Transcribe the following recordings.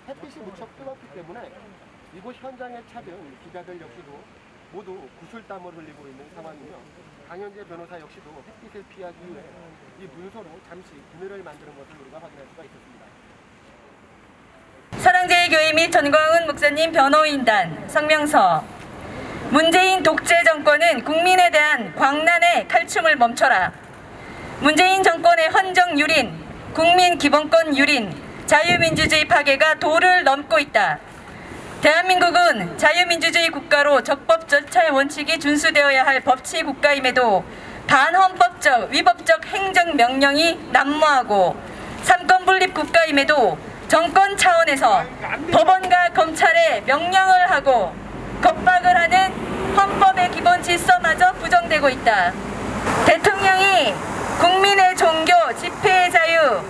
햇빛이 무척 뜨겁기 때문에 이곳 현장에 찾은 기자들 역시도 모두 구슬땀을 흘리고 있는 상황이며 강현재 변호사 역시도 햇빛을 피하기 위해 이 문서로 잠시 그늘을 만드는 것을 우리가 확인할 수가 있었습니다. 사랑제일교회 및 전광훈 목사님 변호인단 성명서. 문재인 독재 정권은 국민에 대한 광란의 칼춤을 멈춰라. 문재인 정권의 헌정 유린, 국민 기본권 유린, 자유민주주의 파괴가 도를 넘고 있다. 대한민국은 자유민주주의 국가로 적법 절차의 원칙이 준수되어야 할 법치 국가임에도 반헌법적, 위법적 행정명령이 난무하고 삼권분립 국가임에도 정권 차원에서 법원과 검찰에 명령을 하고 겁박을 하는 헌법의 기본 질서마저 부정되고 있다. 대통령이 국민의 종교, 집회의 자유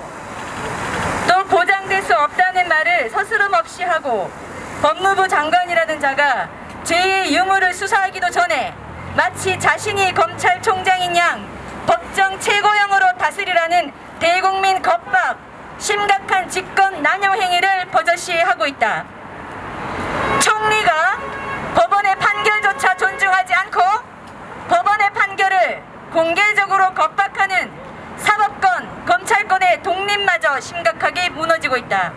또 보장될 수 없다는 말을 서스럼 없이 하고 법무부 장관이라는 자가 죄의 유무를 수사하기도 전에 마치 자신이 검찰총장인 양 법정 최고형으로 다스리라는 대국민 겁박, 심각한 직권 남용 행위를 버젓이 하고 있다. 총리가 법원의 판결조차 존중하지 않고 법원의 판결을 공개적으로 겁박하는 사법권, 검찰권의 독립마저 심각하게 무너지고 있다.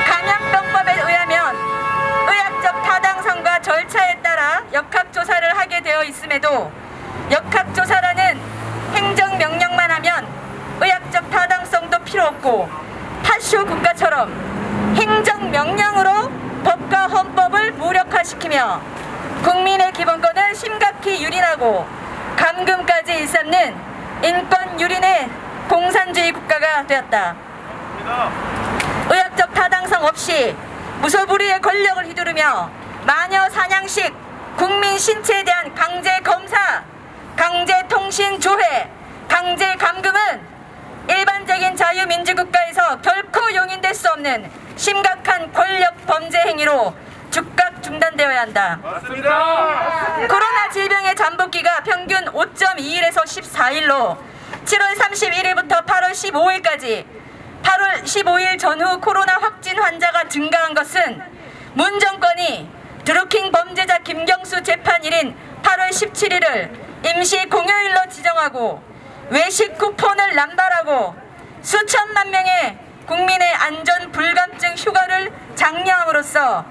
감염병법에 의하면 의학적 타당성과 절차에 따라 역학조사를 하게 되어 있음에도 역학조사라는 행정명령만 하면 의학적 타당성도 필요 없고 파쇼 국가처럼 행정명령으로 법과 헌법을 무력화시키며 국민의 기본권을 심각히 유린하고 감금까지 일삼는 인권 유린의 공산주의 국가가 되었다. 의학적 타당성 없이 무소불위의 권력을 휘두르며 마녀 사냥식 국민 신체에 대한 강제 검사, 강제 통신 조회, 강제 감금은 일반적인 자유민주국가에서 결코 용인될 수 없는 심각한 권력 범죄 행위로 즉각 중단되어야 한다. 맞습니다. 코로나 질병의 잠복기가 평균 5.2일에서 14일로 7월 31일부터 8월 15일까지 8월 15일 전후 코로나 확진 환자가 증가한 것은 문 정권이 드루킹 범죄자 김경수 재판일인 8월 17일을 임시 공휴일로 지정하고 외식 쿠폰을 남발하고 수천만 명의 국민의 안전 불감증 휴가를 장려함으로써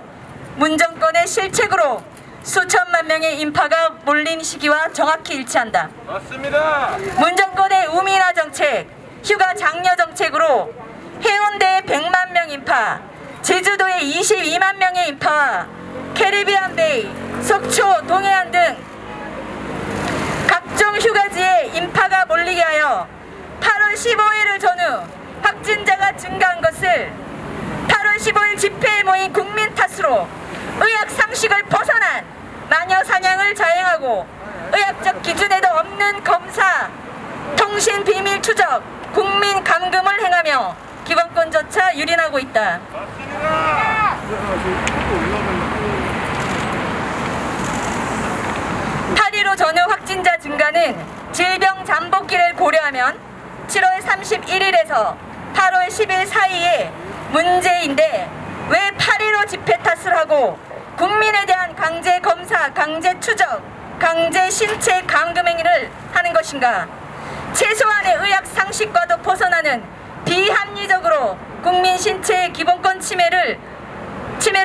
문 정권의 실책으로 수천만 명의 인파가 몰린 시기와 정확히 일치한다. 맞습니다. 문 정권의 우민화 정책, 휴가 장려 정책으로 해운대의 100만 명 인파, 제주도의 22만 명의 인파와 캐리비안 베이, 속초, 동해안 등 각종 휴가지에 인파가 몰리게 하여 8월 15일을 전후 확진자가 증가한 것을 8월 15일 집회에 모인 국민 탓으로 의학 상식을 벗어난 마녀 사냥을 자행하고 의학적 기준에도 없는 검사, 통신 비밀 추적, 국민 감금을 행하며 기본권조차 유린하고 있다. 맞습니다. 8.15 전후 확진자 증가는 질병 잠복기를 고려하면 7월 31일에서 8월 10일 사이에 문제인데 왜 8.15 집회 탓을 하고 국민에 대한 강제 검사, 강제 추적, 강제 신체 감금 행위를 하는 것인가? 최소한의 의학 상식과도 벗어나는 비합리적으로 국민 신체의 기본권 침해를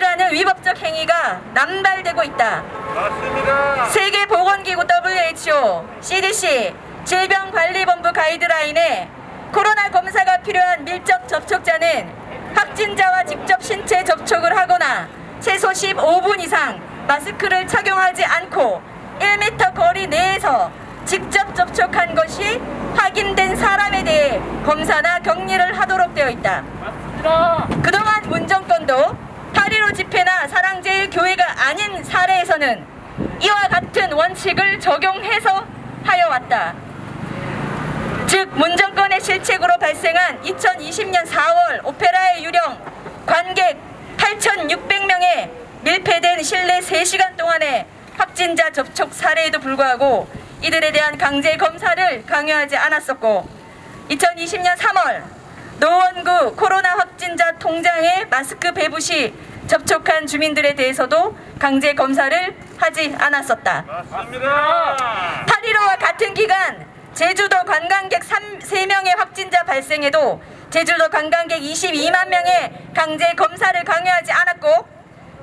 하는 위법적 행위가 남발되고 있다. 맞습니다. 세계보건기구 WHO, CDC, 질병관리본부 가이드라인에 코로나 검사가 필요한 밀접 접촉자는 확진자와 직접 신체 접촉을 하거나 최소 15분 이상 마스크를 착용하지 않고 1m 거리 내에서 직접 접촉한 것이 확인된 사람에 대해 검사나 격리를 하도록 되어 있다. 맞습니다. 그동안 문정권도 8.15 집회나 사랑제일교회가 아닌 사례에서는 이와 같은 원칙을 적용해서 하여 왔다. 즉 문정권의 실책으로 발생한 2020년 4월 오페라의 유령 관객 8,600명의 밀폐된 실내 3시간 동안의 확진자 접촉 사례에도 불구하고 이들에 대한 강제 검사를 강요하지 않았었고 2020년 3월 노원구 코로나 확 확진자 통장에 마스크 배부 시 접촉한 주민들에 대해서도 강제 검사를 하지 않았었다. 맞습니다. 8.15와 같은 기간 제주도 관광객 3명의 확진자 발생에도 제주도 관광객 22만 명의 강제 검사를 강요하지 않았고,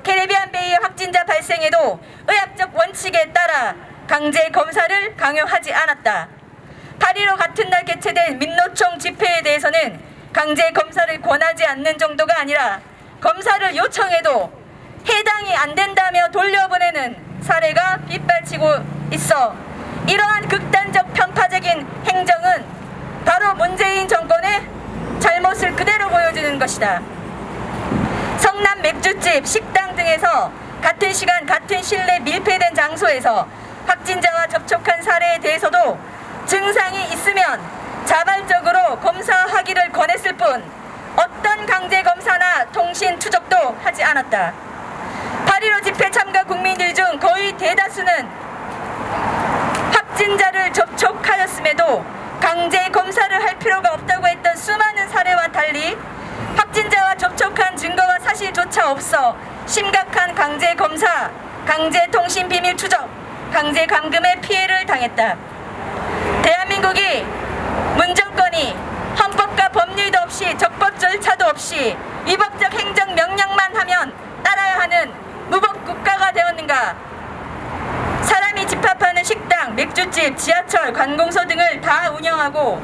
캐리비안 베이의 확진자 발생에도 의학적 원칙에 따라 강제 검사를 강요하지 않았다. 8.15 같은 날 개최된 민노총 집회에 대해서는 강제 검사를 권하지 않는 정도가 아니라 검사를 요청해도 해당이 안 된다며 돌려보내는 사례가 빗발치고 있어 이러한 극단적 편파적인 행정은 바로 문재인 정권의 잘못을 그대로 보여주는 것이다. 성남 맥주집, 식당 등에서 같은 시간 같은 실내 밀폐된 장소에서 확진자와 접촉한 사례에 대해서도 증상이 있으면 자발적으로 검사하기를 권했을 뿐 어떤 강제 검사나 통신 추적도 하지 않았다. 8.15 집회 참가 국민들 중 거의 대다수는 확진자를 접촉하였음에도 강제 검사를 할 필요가 없다고 했던 수많은 사례와 달리 확진자와 접촉한 증거와 사실조차 없어 심각한 강제 검사, 강제 통신 비밀 추적, 강제 감금의 피해를 당했다. 대한민국이 문정권이 헌법과 법률도 없이 적법 절차도 없이 위법적 행정 명령만 하면 따라야 하는 무법 국가가 되었는가? 사람이 집합하는 식당, 맥주집, 지하철, 관공서 등을 다 운영하고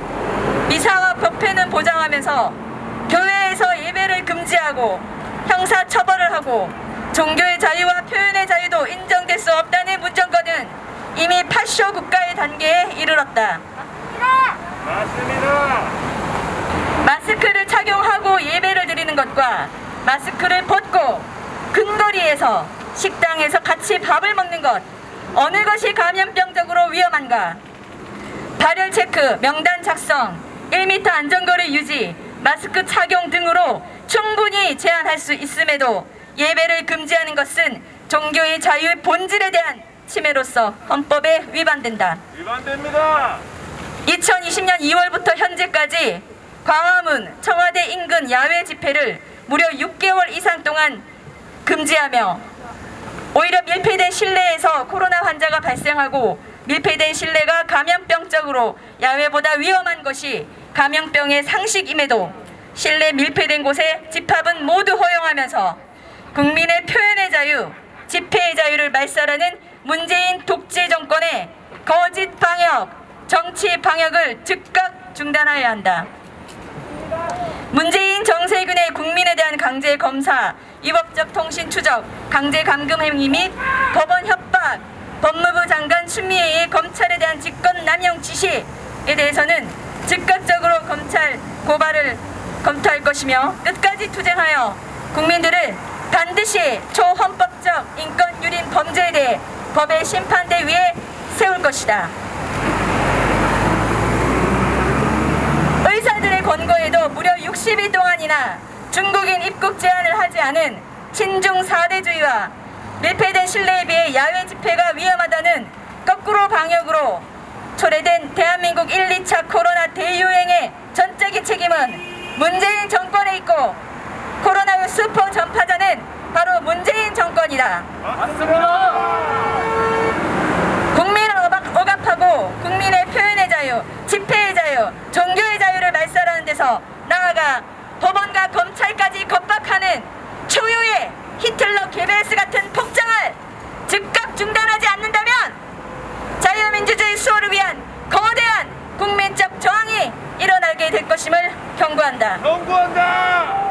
미사와 법회는 보장하면서 교회에서 예배를 금지하고 형사 처벌을 하고 종교의 자유와 표현의 자유도 인정될 수 없다는 문정권은 이미 8쇼 국가의 단계에 이르렀다. 맞습니다. 마스크를 착용하고 예배를 드리는 것과 마스크를 벗고 근거리에서 식당에서 같이 밥을 먹는 것, 어느 것이 감염병적으로 위험한가? 발열 체크, 명단 작성, 1m 안전거리 유지, 마스크 착용 등으로 충분히 제한할 수 있음에도 예배를 금지하는 것은 종교의 자유의 본질에 대한 침해로서 헌법에 위반된다. 위반됩니다. 2020년 2월부터 현재까지 광화문, 청와대 인근 야외 집회를 무려 6개월 이상 동안 금지하며 오히려 밀폐된 실내에서 코로나 환자가 발생하고 밀폐된 실내가 감염병적으로 야외보다 위험한 것이 감염병의 상식임에도 실내 밀폐된 곳에 집합은 모두 허용하면서 국민의 표현의 자유, 집회의 자유를 말살하는 문재인 독재 정권의 거짓 방역, 정치 방역을 즉각 중단해야 한다. 문재인 정세균의 국민에 대한 강제 검사, 위법적 통신 추적, 강제 감금 행위 및 법원 협박, 법무부 장관 추미애의 검찰에 대한 직권 남용 지시에 대해서는 즉각적으로 검찰 고발을 검토할 것이며 끝까지 투쟁하여 국민들을 반드시 초헌법적 인권 유린 범죄에 대해 법의 심판대 위에 세울 것이다. 의사들의 권고에도 무려 60일 동안이나 중국인 입국 제한을 하지 않은 친중 4대주의와 밀폐된 실내에 비해 야외 집회가 위험하다는 거꾸로 방역으로 초래된 대한민국 1, 2차 코로나 대유행의 전적인 책임은 문재인 정권에 있고 코로나 슈퍼 전파자는 바로 문재인 정권이다. 맞습니다. 국민을 억압하고 국민의 표현의 자유, 집회의 자유, 종교의 자유를 말살하는 데서 나아가 법원과 검찰까지 겁박하는 초유의 히틀러 게벨스 같은 폭정을 즉각 중단하지 않는다면 자유민주주의 수호를 위한 거대한 국민적 저항이 일어나게 될 것임을 경고한다. 경고한다.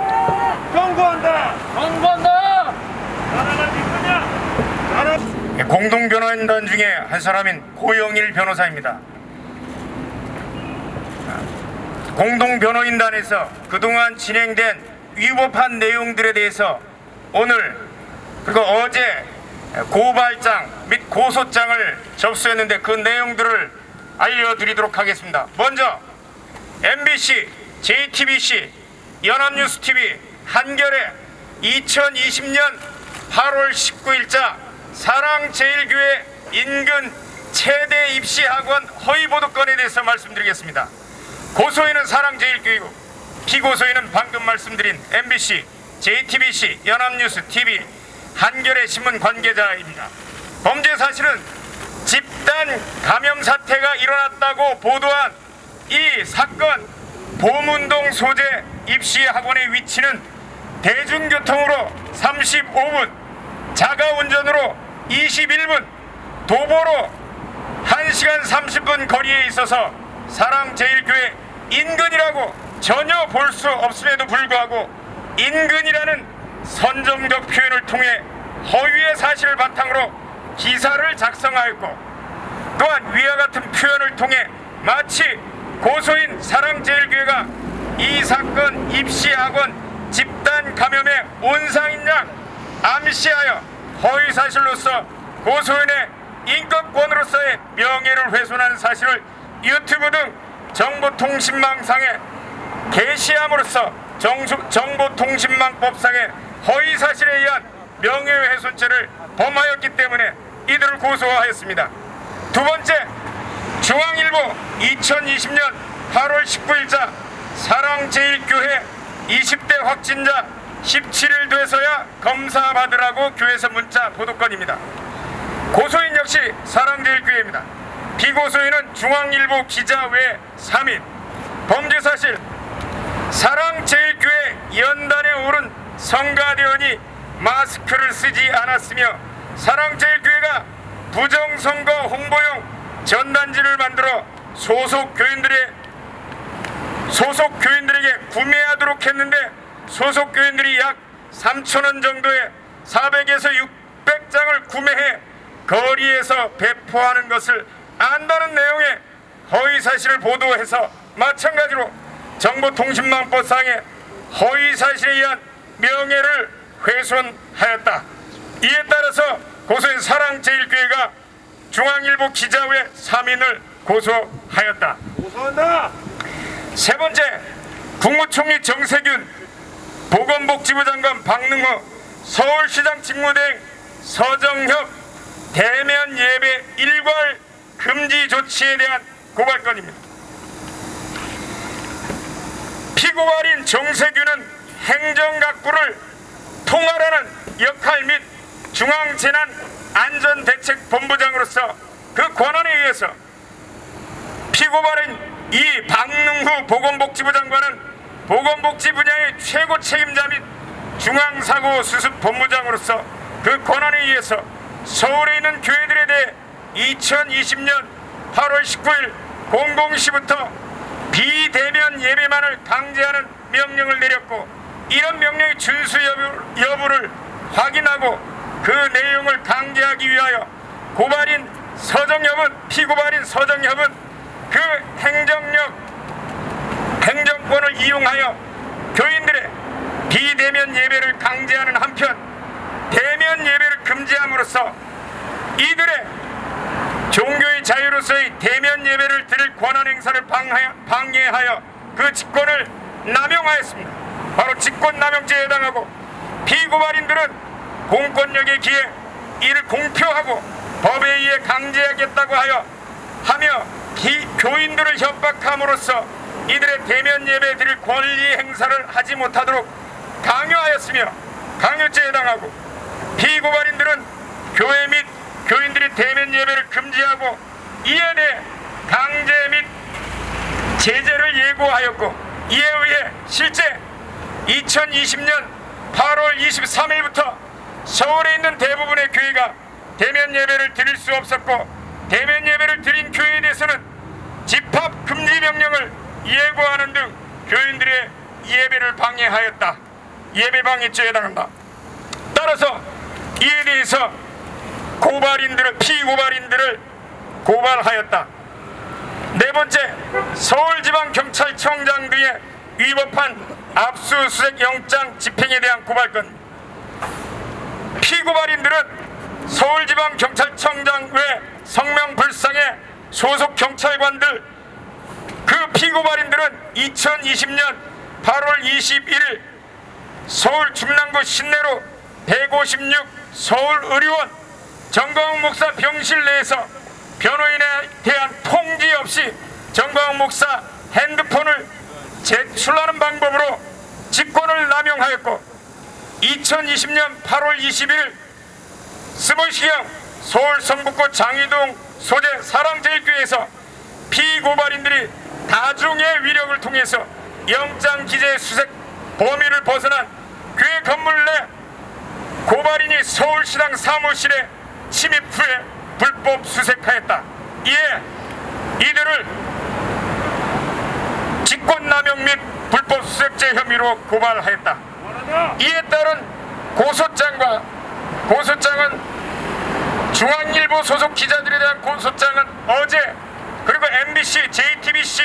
경고한다. 경고한다. 나라가 지구냐? 공동변호인단 중에 한 사람인 고영일 변호사입니다. 공동변호인단에서 그동안 진행된 위법한 내용들에 대해서 오늘 그리고 어제 고발장 및 고소장을 접수했는데 그 내용들을 알려드리도록 하겠습니다. 먼저 MBC, JTBC, 연합뉴스TV, 한겨레 2020년 8월 19일자 사랑제일교회 인근 최대 입시학원 허위보도건에 대해서 말씀드리겠습니다. 고소인은 사랑제일교회이고 피고소인은 방금 말씀드린 MBC, JTBC, 연합뉴스, TV, 한겨레 신문 관계자입니다. 범죄 사실은 집단 감염 사태가 일어났다고 보도한 이 사건 보문동 소재 입시학원의 위치는 대중교통으로 35분, 자가운전으로 21분, 도보로 1시간 30분 거리에 있어서 사랑제일교회 인근이라고 전혀 볼 수 없음에도 불구하고 인근이라는 선정적 표현을 통해 허위의 사실을 바탕으로 기사를 작성하였고, 또한 위와 같은 표현을 통해 마치 고소인 사랑제일교회가 이 사건 입시학원 집단 감염의 온상인 양 암시하여 허위사실로서 고소인의 인권권으로서의 명예를 훼손한 사실을 유튜브 등 정보통신망상에 게시함으로써 정보통신망법상의 허위사실에 의한 명예훼손죄를 범하였기 때문에 이들을 고소하였습니다. 두 번째, 중앙일보 2020년 8월 19일자 사랑제일교회 20대 확진자 17일 돼서야 검사받으라고 교회에서 문자 보도건입니다. 고소인 역시 사랑제일교회입니다. 피고소인은 중앙일보 기자 외 3인. 범죄 사실, 사랑제일교회 연단에 오른 성가대원이 마스크를 쓰지 않았으며 사랑제일교회가 부정선거 홍보용 전단지를 만들어 소속 교인들에게 구매하도록 했는데 소속 교인들이 약 3,000원 정도의 400에서 600장을 구매해 거리에서 배포하는 것을 안다는 내용의 허위사실을 보도해서 마찬가지로 정보통신망법상의 허위사실에 의한 명예를 훼손하였다. 이에 따라서 고소인 사랑제일교회가 중앙일보 기자회 3인을 고소하였다. 고소한다. 세 번째, 국무총리 정세균, 보건복지부 장관 박능호, 서울시장 직무대행 서정협 대면 예배 일괄 금지 조치에 대한 고발건입니다. 피고발인 정세균은 행정각부를 통할하는 역할 및 중앙재난안전대책본부장으로서 그 권한에 의해서 피고발인 이 박능후 보건복지부 장관은 보건복지 분야의 최고 책임자 및 중앙사고수습본부장으로서 그 권한에 의해서 서울에 있는 교회들에 대해 2020년 8월 19일 00시부터 비대면 예배만을 강제하는 명령을 내렸고, 이런 명령의 준수 여부를 확인하고 그 내용을 강제하기 위하여 피고발인 서정협은 그 행정권을 이용하여 교인들의 비대면 예배를 강제하는 한편 대면 예배를 금지함으로써 이들의 종교의 자유로서의 대면 예배를 드릴 권한 행사를 방해하여 그 직권을 남용하였습니다. 바로 직권남용죄에 해당하고, 피고발인들은 공권력에 기해 이를 공표하고 법에 의해 강제하겠다고 하며 교인들을 협박함으로써 이들의 대면 예배 드릴 권리 행사를 하지 못하도록 강요하였으며 강요죄에 해당하고, 피고발인들은 교회 및 교인들이 대면 예배를 금지하고 이에 대해 강제 및 제재를 예고하였고, 이에 의해 실제 2020년 8월 23일부터 서울에 있는 대부분의 교회가 대면 예배를 드릴 수 없었고, 대면 예배를 드린 교회에 대해서는 집합 금지 명령을 예고하는 등 교인들의 예배를 방해하였다. 예배 방해죄에 해당한다. 따라서 이에 대해서 피고발인들을 고발하였다. 네 번째, 서울지방경찰청장 등의 위법한 압수수색 영장 집행에 대한 고발건. 피고발인들은 서울지방경찰청장 외 성명불상의 소속 경찰관들, 그 피고발인들은 2020년 8월 21일 서울 중랑구 신내로 156 서울의료원 정광훈 목사 병실 내에서 변호인에 대한 통지 없이 정광훈 목사 핸드폰을 제출하는 방법으로 직권을 남용하였고 2020년 8월 20일 스물시경 서울 성북구 장위동 소재 사랑제일교회에서 피고발인들이 다중의 위력을 통해서 영장 기재 수색 범위를 벗어난 교회 건물 내 고발인이 서울시당 사무실에 침입 후에 불법 수색하였다. 이에 이들을 직권남용 및 불법 수색죄 혐의로 고발하였다. 이에 따른 고소장은 중앙일보 소속 기자들에 대한 고소장은 어제, 그리고 MBC, JTBC,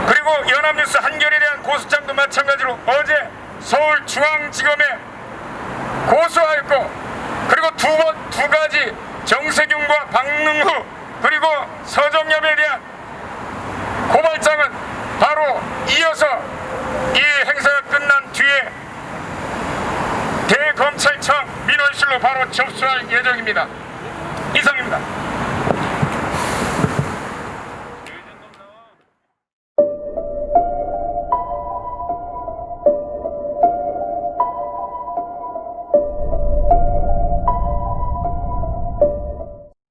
그리고 연합뉴스, 한겨레에 대한 고소장도 마찬가지로 어제 서울중앙지검에 고소하였고, 그리고 두 가지 정세균과 박능후 그리고 서정엽에 대한 고발장은 바로 이어서 이 행사가 끝난 뒤에 대검찰청 민원실로 바로 접수할 예정입니다. 이상입니다.